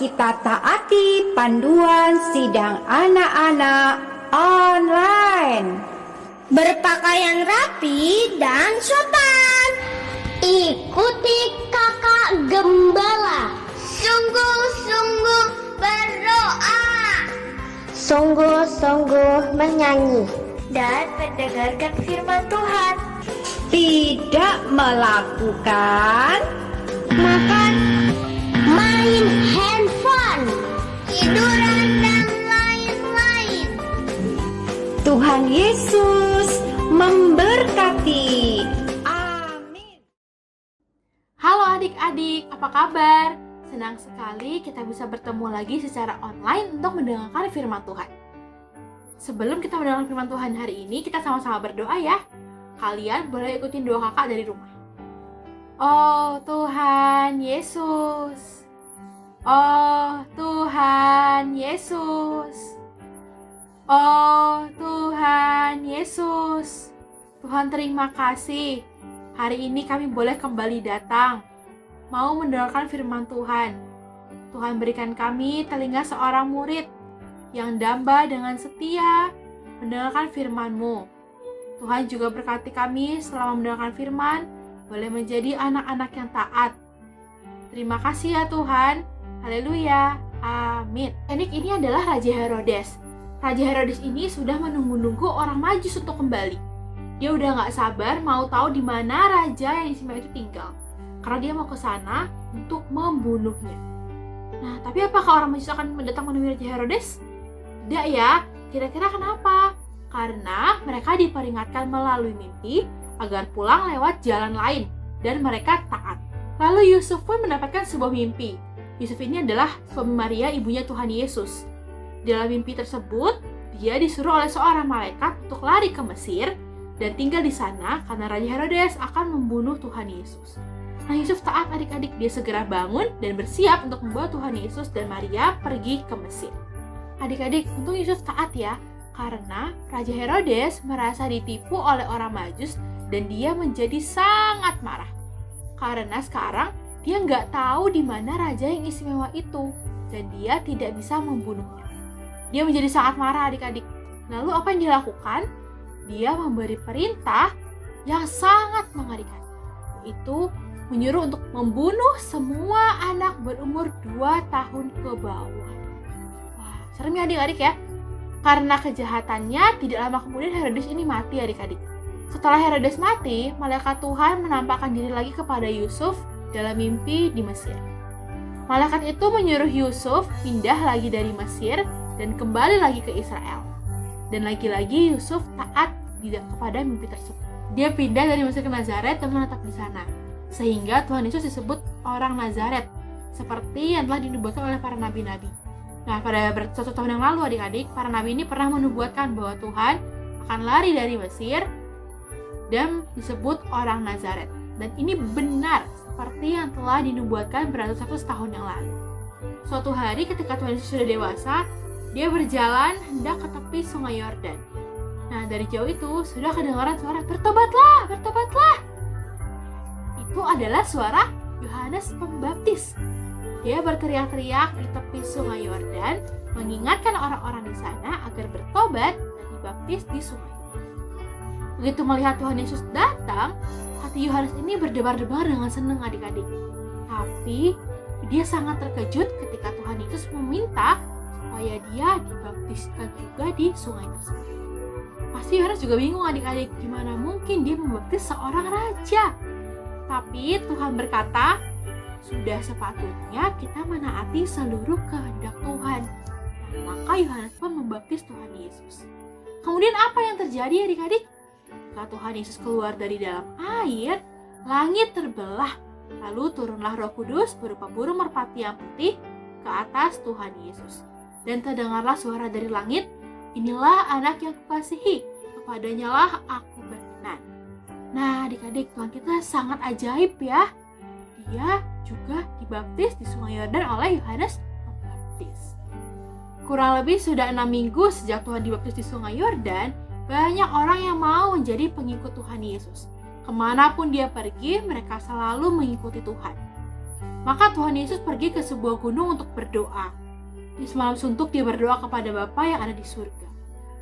kita taati panduan sidang anak-anak online. Berpakaian rapi dan sopan. Ikuti kakak gembala. Sungguh-sungguh berdoa. Sungguh-sungguh menyanyi. Dan mendengarkan firman Tuhan. Tidak melakukan Makan, main handphone, tiduran dan lain-lain. Tuhan Yesus memberkati. Amin. Halo adik-adik, apa kabar? Senang sekali kita bisa bertemu lagi secara online untuk mendengarkan firman Tuhan. Sebelum kita mendengarkan firman Tuhan hari ini, kita sama-sama berdoa ya. Kalian boleh ikutin doa kakak dari rumah. Oh Tuhan Yesus, oh Tuhan Yesus, oh Tuhan Yesus. Tuhan terima kasih. Hari ini kami boleh kembali datang, mau mendengarkan firman Tuhan. Tuhan berikan kami telinga seorang murid yang damba dengan setia mendengarkan firman-Mu. Tuhan juga berkati kami selama mendengarkan firman, boleh menjadi anak-anak yang taat. Terima kasih ya Tuhan. Haleluya. Amin. Ini adalah Raja Herodes. Raja Herodes ini sudah menunggu-nunggu orang Majus untuk kembali. Dia udah gak sabar mau tahu di mana raja yang istimewa itu tinggal. Karena dia mau ke sana untuk membunuhnya. Nah, tapi apakah orang Majus akan datang menemui Raja Herodes? Tidak ya. Kira-kira kenapa? Karena mereka diperingatkan melalui mimpi agar pulang lewat jalan lain dan mereka taat. Lalu Yusuf pun mendapatkan sebuah mimpi. Yusuf ini adalah suami Maria, ibunya Tuhan Yesus. Dalam mimpi tersebut, dia disuruh oleh seorang malaikat untuk lari ke Mesir dan tinggal di sana karena Raja Herodes akan membunuh Tuhan Yesus. Nah, Yusuf taat adik-adik, dia segera bangun dan bersiap untuk membawa Tuhan Yesus dan Maria pergi ke Mesir. Adik-adik, untung Yusuf taat ya, karena Raja Herodes merasa ditipu oleh orang Majus dan dia menjadi sangat marah. Karena sekarang dia nggak tahu di mana raja yang istimewa itu dan dia tidak bisa membunuhnya. Dia menjadi sangat marah adik-adik. Lalu apa yang dilakukan? Dia memberi perintah yang sangat mengerikan, yaitu menyuruh untuk membunuh semua anak berumur 2 tahun ke bawah. Wah, serem ya adik-adik ya. Karena kejahatannya, tidak lama kemudian Herodes ini mati adik-adik. Setelah Herodes mati, malaikat Tuhan menampakkan diri lagi kepada Yusuf dalam mimpi di Mesir. Malaikat itu menyuruh Yusuf pindah lagi dari Mesir dan kembali lagi ke Israel. Dan lagi-lagi Yusuf taat kepada mimpi tersebut. Dia pindah dari Mesir ke Nazaret dan menetap di sana. Sehingga Tuhan Yesus disebut orang Nazaret, seperti yang telah dinubuatkan oleh para nabi-nabi. Nah, pada 1 tahun yang lalu adik-adik, para nabi ini pernah menubuatkan bahwa Tuhan akan lari dari Mesir dan disebut orang Nazaret. Dan ini benar seperti yang telah dinubuatkan beratus-ratus tahun yang lalu. Suatu hari ketika Tuhan Yesus sudah dewasa, dia berjalan hendak ke tepi sungai Yordan. Nah, dari jauh itu sudah kedengaran suara, "Bertobatlah, bertobatlah!" Itu adalah suara Yohanes Pembaptis. Dia berteriak-teriak di tepi sungai Yordan, mengingatkan orang-orang di sana agar bertobat dan dibaptis di sungai. Begitu melihat Tuhan Yesus datang, hati Yohanes ini berdebar-debar dengan senang adik-adik. Tapi dia sangat terkejut ketika Tuhan Yesus meminta supaya dia dibaptiskan juga di sungai tersebut. Pasti Yohanes juga bingung adik-adik, gimana mungkin dia membaptis seorang raja? Tapi Tuhan berkata, sudah sepatutnya kita menaati seluruh kehendak Tuhan. Dan maka Yohanes pun membaptis Tuhan Yesus. Kemudian apa yang terjadi adik-adik? Ketika Tuhan Yesus keluar dari dalam air, langit terbelah. Lalu turunlah Roh Kudus berupa burung merpati yang putih ke atas Tuhan Yesus. Dan terdengarlah suara dari langit, "Inilah anak yang kukasihi, kepadanya lah aku berkenan." Nah adik-adik, Tuhan kita sangat ajaib ya. Dia juga dibaptis di sungai Yordan oleh Yohanes Pembaptis. Kurang lebih sudah 6 minggu sejak Tuhan dibaptis di sungai Yordan, banyak orang yang mau menjadi pengikut Tuhan Yesus. Kemanapun dia pergi, mereka selalu mengikuti Tuhan. Maka Tuhan Yesus pergi ke sebuah gunung untuk berdoa. Di semalam suntuk dia berdoa kepada Bapa yang ada di surga.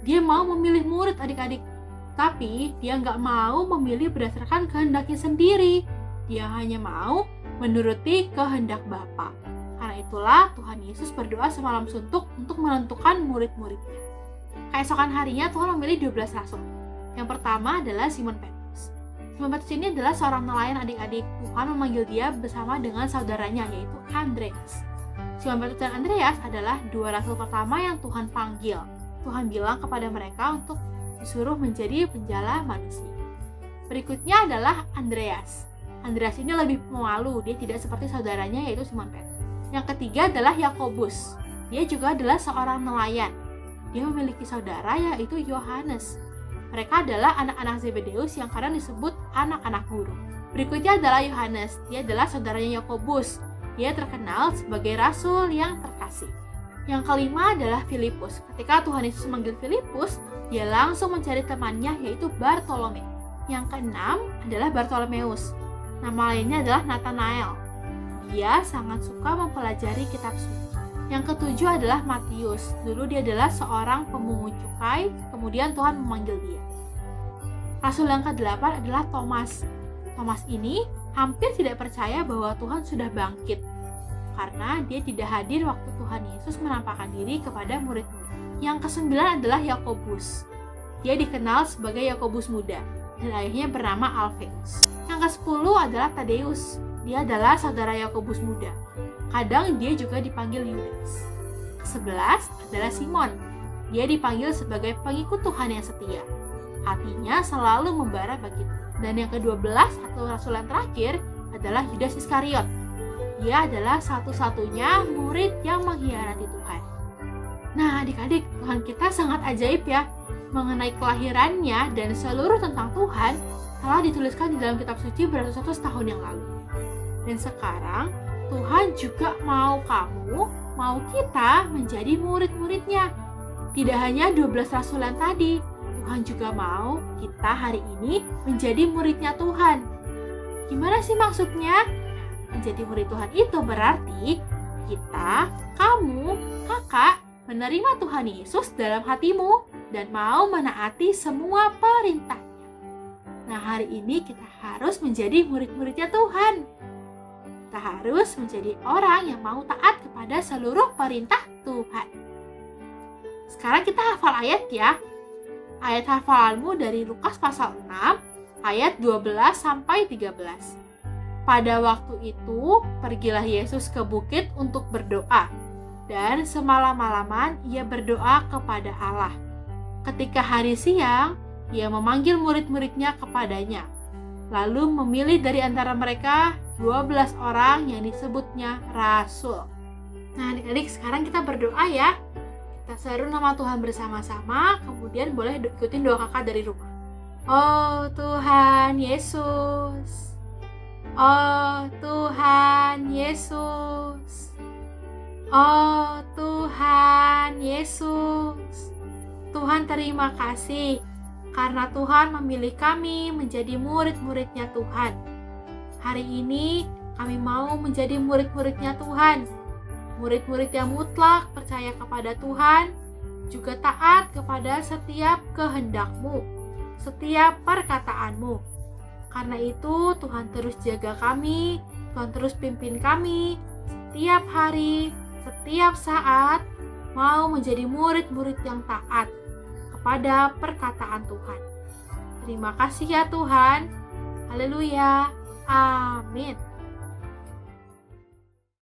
Dia mau memilih murid adik-adik, tapi dia nggak mau memilih berdasarkan kehendaknya sendiri. Dia hanya mau menuruti kehendak Bapa. Karena itulah Tuhan Yesus berdoa semalam suntuk untuk menentukan murid-muridnya. Keesokan harinya Tuhan memilih 12 rasul. Yang pertama adalah Simon Petrus. Simon Petrus ini adalah seorang nelayan adik-adik. Tuhan memanggil dia bersama dengan saudaranya yaitu Andreas. Simon Petrus dan Andreas adalah dua rasul pertama yang Tuhan panggil. Tuhan bilang kepada mereka untuk disuruh menjadi penjala manusia. Berikutnya adalah Andreas. Andreas ini lebih pemalu, dia tidak seperti saudaranya yaitu Simon Petrus. Yang ketiga adalah Yakobus. Dia juga adalah seorang nelayan. Dia memiliki saudara yaitu Yohanes. Mereka adalah anak-anak Zebedeus yang kadang disebut anak-anak guru. Berikutnya adalah Yohanes. Dia adalah saudaranya Yakobus. Dia terkenal sebagai rasul yang terkasih. Yang kelima adalah Filipus. Ketika Tuhan Yesus memanggil Filipus, dia langsung mencari temannya yaitu Bartolome. Yang keenam adalah Bartolomeus. Nama lainnya adalah Nathanael. Dia sangat suka mempelajari kitab suci. Yang ketujuh adalah Matius. Dulu dia adalah seorang pemungut cukai, kemudian Tuhan memanggil dia. Rasul yang ke-8 adalah Thomas. Thomas ini hampir tidak percaya bahwa Tuhan sudah bangkit, karena dia tidak hadir waktu Tuhan Yesus menampakkan diri kepada murid-murid. Yang ke-9 adalah Yakobus. Dia dikenal sebagai Yakobus muda, dan ayahnya bernama Alfeus. Yang ke-10 adalah Tadeus. Dia adalah saudara Yakobus muda. Kadang dia juga dipanggil Yudas. Ke-11 adalah Simon. Dia dipanggil sebagai pengikut Tuhan yang setia. Hatinya selalu membara bagi Tuhan. Dan yang ke-12 atau rasul yang terakhir adalah Yudas Iskariot. Dia adalah satu-satunya murid yang mengkhianati Tuhan. Nah adik-adik, Tuhan kita sangat ajaib ya. Mengenai kelahirannya dan seluruh tentang Tuhan telah dituliskan di dalam kitab suci beratus-ratus tahun yang lalu. Dan sekarang Tuhan juga mau kamu, mau kita menjadi murid-muridnya. Tidak hanya 12 rasul yang tadi, Tuhan juga mau kita hari ini menjadi muridnya Tuhan. Gimana sih maksudnya? Menjadi murid Tuhan itu berarti kita, kamu, kakak menerima Tuhan Yesus dalam hatimu dan mau menaati semua perintahnya. Nah hari ini kita harus menjadi murid-muridnya Tuhan. Kita harus menjadi orang yang mau taat kepada seluruh perintah Tuhan. Sekarang kita hafal ayat ya. Ayat hafalanmu dari Lukas pasal 6 ayat 12 sampai 13. Pada waktu itu pergilah Yesus ke bukit untuk berdoa, dan semalam-malaman ia berdoa kepada Allah. Ketika hari siang, ia memanggil murid-muridnya kepadanya, lalu memilih dari antara mereka 12 orang yang disebutnya rasul. Nah adik-adik, sekarang kita berdoa ya. Kita seru nama Tuhan bersama-sama, kemudian boleh ikutin doa kakak dari rumah. Oh Tuhan Yesus, oh Tuhan Yesus, oh Tuhan Yesus. Tuhan terima kasih karena Tuhan memilih kami menjadi murid-muridnya Tuhan. Hari ini kami mau menjadi murid-muridnya Tuhan. Murid-murid yang mutlak percaya kepada Tuhan, juga taat kepada setiap kehendak-Mu, setiap perkataan-Mu. Karena itu Tuhan terus jaga kami, Tuhan terus pimpin kami, setiap hari, setiap saat, mau menjadi murid-murid yang taat kepada perkataan Tuhan. Terima kasih ya Tuhan. Haleluya. Amin.